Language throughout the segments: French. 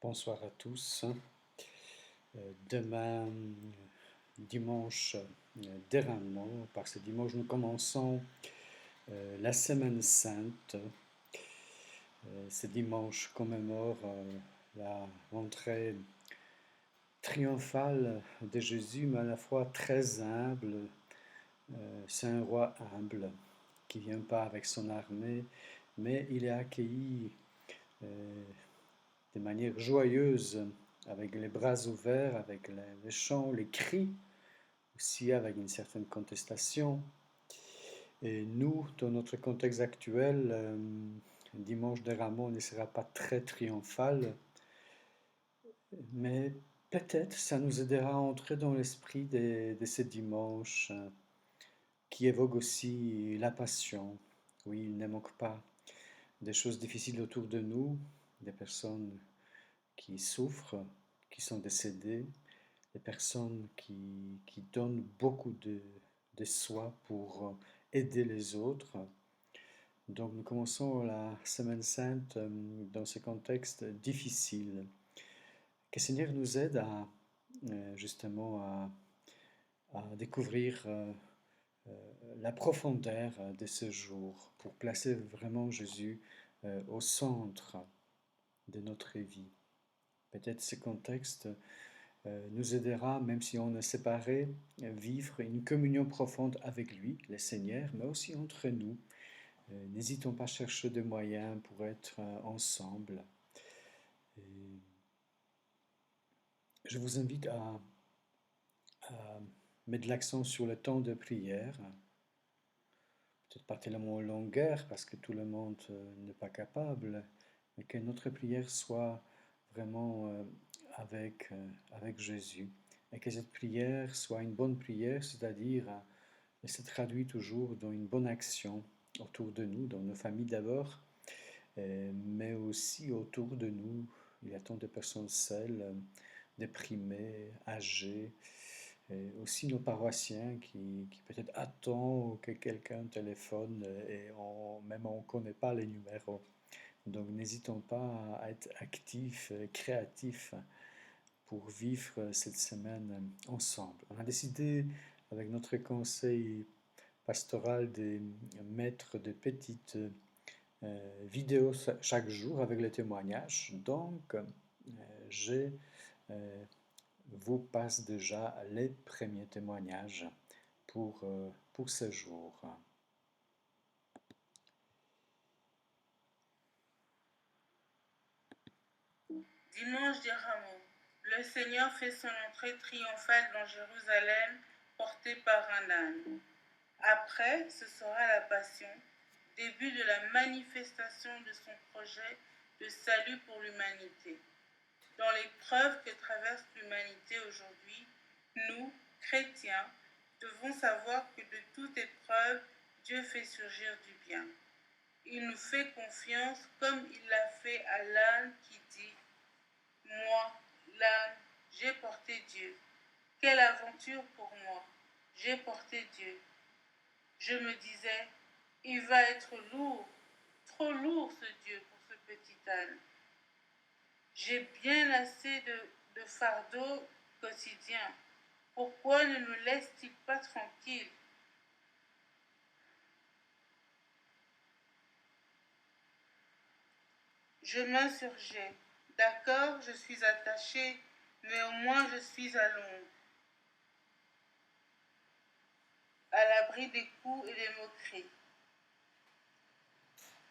Bonsoir à tous. Demain, dimanche d'Éragnement, par ce dimanche, nous commençons la Semaine Sainte. Ce dimanche commémore la rentrée triomphale de Jésus, mais à la fois très humble. C'est un roi humble qui ne vient pas avec son armée, mais il est accueilli de manière joyeuse, avec les bras ouverts, avec les chants, les cris, aussi avec une certaine contestation. Et nous, dans notre contexte actuel, dimanche de Ramos ne sera pas très triomphal, mais peut-être ça nous aidera à entrer dans l'esprit de ce dimanche qui évoque aussi la passion. Oui, il ne manque pas des choses difficiles autour de nous, des personnes qui souffrent, qui sont décédées, des personnes qui donnent beaucoup de soi pour aider les autres. Donc nous commençons la Semaine Sainte dans ce contexte difficile. Que le Seigneur nous aide à justement à découvrir la profondeur de ce jour pour placer vraiment Jésus au centre de notre vie. Peut-être ce contexte nous aidera, même si on est séparés, à vivre une communion profonde avec lui, le Seigneur, mais aussi entre nous. N'hésitons pas à chercher des moyens pour être ensemble. Et je vous invite à mettre l'accent sur le temps de prière, peut-être pas tellement en longueur parce que tout le monde n'est pas capable, mais que notre prière soit vraiment avec Jésus. Et que cette prière soit une bonne prière, c'est-à-dire elle se traduit toujours dans une bonne action autour de nous, dans nos familles d'abord, mais aussi autour de nous. Il y a tant de personnes seules, déprimées, âgées, et aussi nos paroissiens qui peut-être attendent que quelqu'un téléphone et même on ne connaît pas les numéros. Donc n'hésitons pas à être actifs, créatifs pour vivre cette semaine ensemble. On a décidé avec notre conseil pastoral de mettre de petites vidéos chaque jour avec les témoignages. Donc, je vous passe déjà les premiers témoignages pour ce jour. Dimanche des Rameaux. Le Seigneur fait son entrée triomphale dans Jérusalem, porté par un âne. Après, ce sera la Passion, début de la manifestation de son projet de salut pour l'humanité. Dans l'épreuve que traverse l'humanité aujourd'hui, nous, chrétiens, devons savoir que de toute épreuve, Dieu fait surgir du bien. Il nous fait confiance comme il l'a fait à l'âne qui dit « Moi, l'âne, j'ai porté Dieu. Quelle aventure pour moi! J'ai porté Dieu. » Je me disais, il va être lourd, trop lourd ce Dieu pour ce petit âne. J'ai bien assez de fardeau quotidien. Pourquoi ne me laisse-t-il pas tranquille? Je m'insurgeais. D'accord, je suis attachée, mais au moins je suis à l'ombre, à l'abri des coups et des moqueries.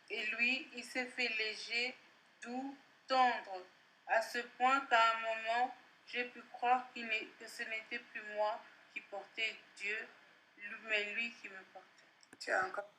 Et lui, il s'est fait léger, doux, tendre, à ce point qu'à un moment, j'ai pu croire que ce n'était plus moi qui portais Dieu, mais lui qui me portait. Tu as encore